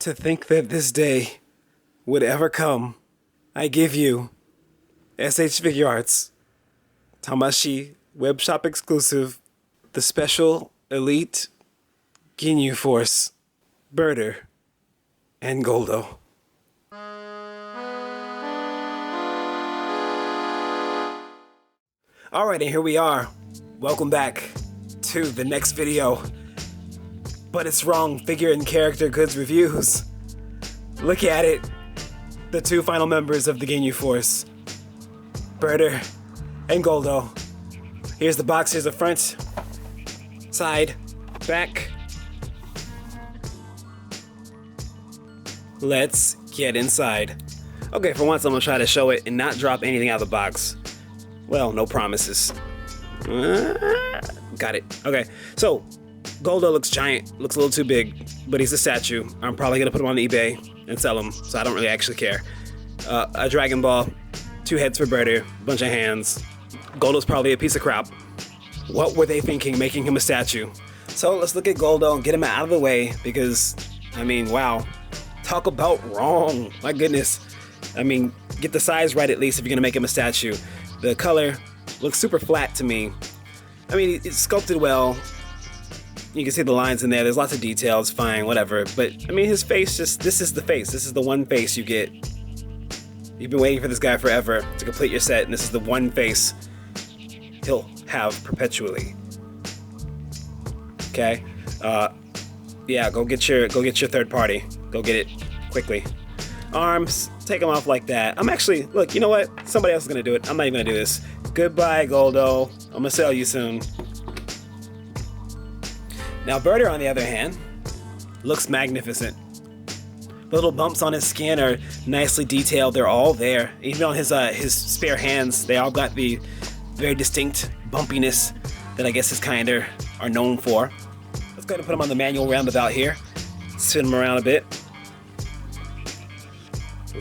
To think that this day would ever come, I give you SH Figuarts, Tamashii Webshop exclusive, the special elite Ginyu Force, Burter and Guldo. Alright, and here we are. Welcome back to the next video. Buditzwrong figure and character goods reviews. Look at it. The two final members of the Ginyu Force, Burter and Guldo. Here's the box, here's the front, side, back. Let's get inside. Okay, for once I'm gonna try to show it and not drop anything out of the box. Well, no promises. Got it. Okay, so Guldo looks giant, looks a little too big, but he's a statue. I'm probably gonna put him on eBay and sell him, so I don't really actually care. A Dragon Ball, 2 heads for Burter, bunch of hands. Goldo's probably a piece of crap. What were they thinking making him a statue? So let's look at Guldo and get him out of the way because, I mean, wow. Talk about wrong, my goodness. I mean, get the size right at least if you're gonna make him a statue. The color looks super flat to me. I mean, it's sculpted well. You can see the lines in there. There's lots of details, fine, whatever. But, I mean, his face this is the face. This is the one face you get. You've been waiting for this guy forever to complete your set, and this is the one face he'll have perpetually. Okay? Yeah, go get your third party. Go get it quickly. Arms, take them off like that. I'm actually, look, you know what? Somebody else is gonna do it. I'm not even gonna do this. Goodbye, Guldo. I'm gonna sell you soon. Now, Burter, on the other hand, looks magnificent. The little bumps on his skin are nicely detailed. They're all there. Even on his spare hands, they all got the very distinct bumpiness that I guess his kind are known for. Let's go ahead and put him on the manual roundabout here. Spin him around a bit.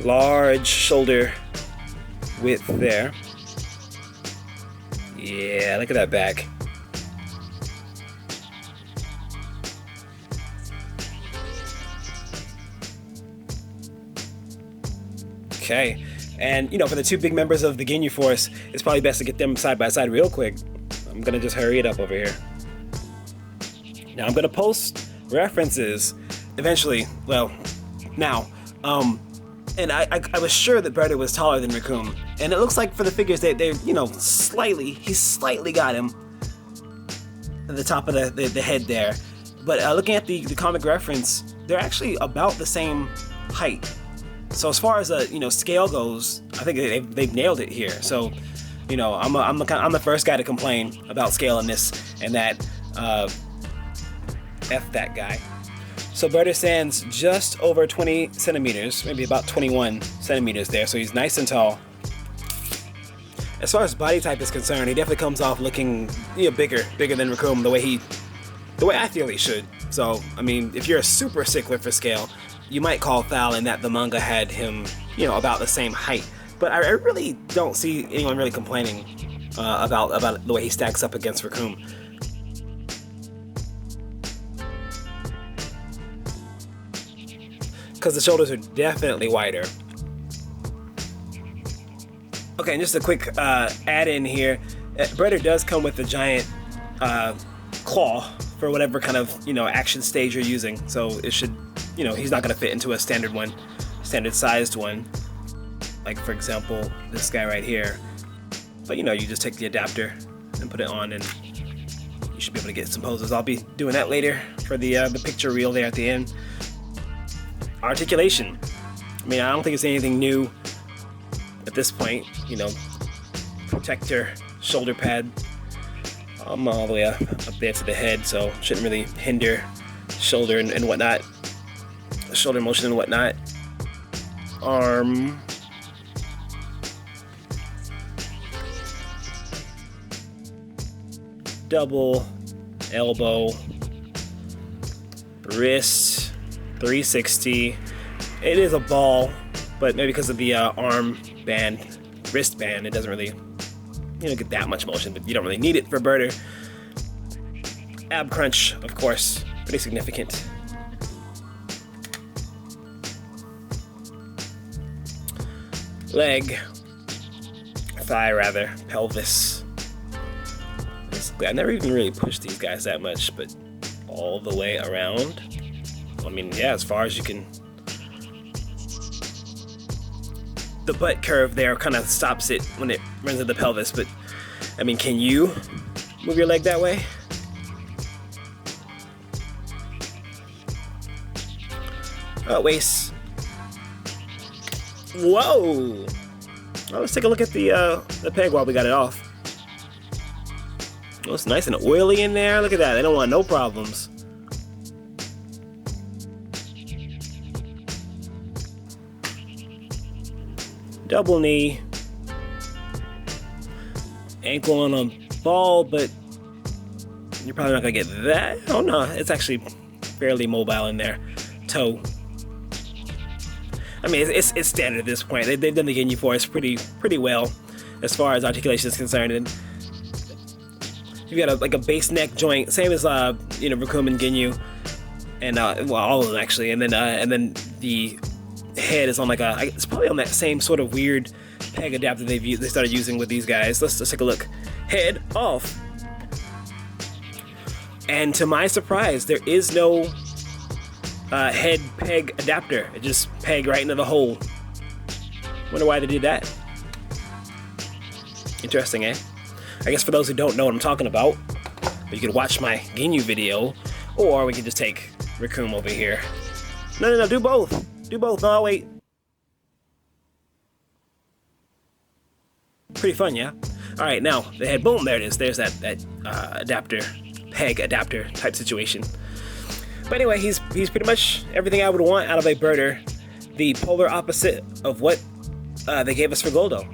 Large shoulder width there. Yeah, look at that back. Okay, and you know, for the two big members of the Ginyu Force, it's probably best to get them side by side real quick. I'm gonna just hurry it up over here. Now I'm gonna post references eventually. Well, now, and I was sure that Burter was taller than Recoome, and it looks like for the figures they're you know he slightly got him at the top of the head there, but looking at the comic reference, they're actually about the same height. So as far as scale goes, I think they've nailed it here. So, you know, I'm the first guy to complain about scale in this and that. F that guy. So Burter stands just over 20 centimeters, maybe about 21 centimeters there. So he's nice and tall. As far as body type is concerned, he definitely comes off looking bigger than Recoome, the way I feel he should. So I mean, if you're a super stickler for scale, you might call foul in that the manga had him, about the same height. But I really don't see anyone really complaining about the way he stacks up against Recoome. Because the shoulders are definitely wider. Okay, and just a quick add-in here. Burter does come with a giant claw for whatever kind of action stage you're using. So it should, he's not gonna fit into a standard sized one. Like for example, this guy right here. But you just take the adapter and put it on, and you should be able to get some poses. I'll be doing that later for the picture reel there at the end. Articulation. I mean, I don't think it's anything new at this point. Protector, shoulder pad. I'm all the way up there to the head, so shouldn't really hinder shoulder and whatnot. Shoulder motion and whatnot. Arm. Double elbow. Wrist. 360. It is a ball, but maybe because of the wristband, it doesn't really get that much motion, but you don't really need it for Burter. Ab crunch, of course, pretty significant. leg, thigh rather, pelvis. Basically, I never even really pushed these guys that much, but all the way around. I mean, yeah, as far as you can. The butt curve there kind of stops it when it runs to the pelvis, but I mean, can you move your leg that way? Oh, waist. Whoa! Oh, let's take a look at the peg while we got it off. Oh, it's nice and oily in there. Look at that. They don't want no problems. Double knee. Ankle on a ball, but you're probably not gonna get that. Oh no, it's actually fairly mobile in there. Toe. I mean, it's standard at this point. They've done the Ginyu Force pretty well as far as articulation is concerned. And you've got like a base neck joint, same as Raccoon and Ginyu, and well, all of them actually. And then the head is on like it's probably on that same sort of weird peg adapter they started using with these guys. Let's take a look. Head off. And to my surprise, there is no head peg adapter. It just peg right into the hole. Wonder why they did that. Interesting, eh? I guess for those who don't know what I'm talking about, you could watch my Ginyu video, or we can just take Raccoon over here. No, do both. Do both. No, wait. Pretty fun, yeah? All right, now the head, boom, there it is. There's that adapter, peg adapter type situation. But anyway, he's pretty much everything I would want out of a Burter, the polar opposite of what they gave us for Guldo.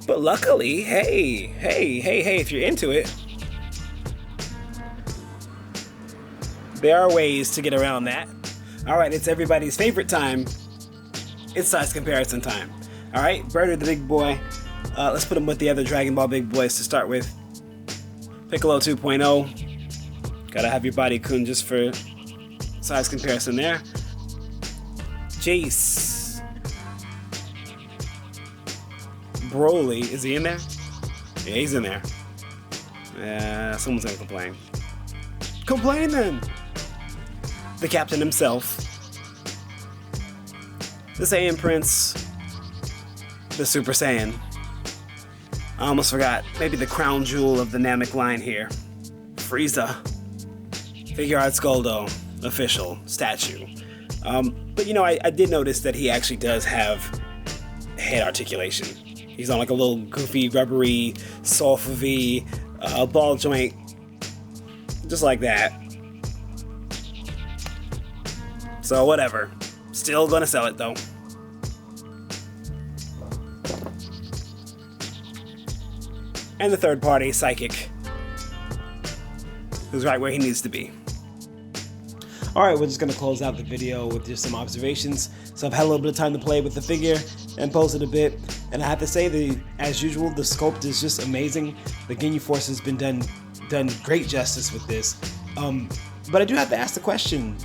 But luckily, hey, if you're into it, there are ways to get around that. All right, it's everybody's favorite time. It's size comparison time. All right, Burter the big boy. Let's put him with the other Dragon Ball big boys to start with. Piccolo 2.0. Gotta have your body kun just for size comparison there. Jace. Broly, is he in there? Yeah, he's in there. Yeah, someone's gonna complain. Complain then! The captain himself. The Saiyan Prince. The Super Saiyan. I almost forgot. Maybe the crown jewel of the Namek line here. Frieza. Figuarts Guldo. Official statue. But I did notice that he actually does have head articulation. He's on like a little goofy, rubbery, soft V, ball joint, just like that. So whatever. Still gonna sell it though. And the third party, Psychic, who's right where he needs to be. Alright, we're just going to close out the video with just some observations. So I've had a little bit of time to play with the figure and pose it a bit. And I have to say, as usual, the sculpt is just amazing. The Ginyu Force has been done great justice with this. But I do have to ask the question,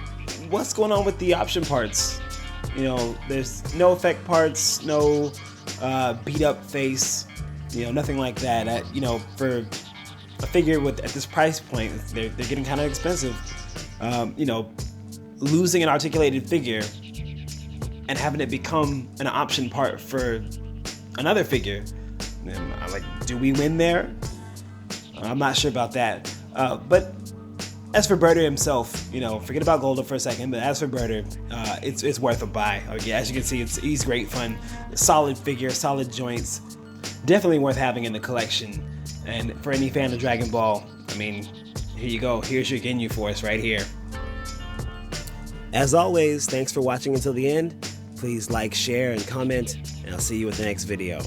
what's going on with the option parts? There's no effect parts, no beat up face, nothing like that. For a figure at this price point, they're getting kind of expensive. Losing an articulated figure and having it become an option part for another figure. I'm like, do we win there? I'm not sure about that. But as for Burter himself, forget about Guldo for a second, but as for Burter, it's worth a buy. Yeah, as you can see, he's great fun. Solid figure, solid joints. Definitely worth having in the collection. And for any fan of Dragon Ball, I mean, here you go. Here's your Ginyu Force right here. As always, thanks for watching until the end. Please like, share, and comment, and I'll see you with the next video.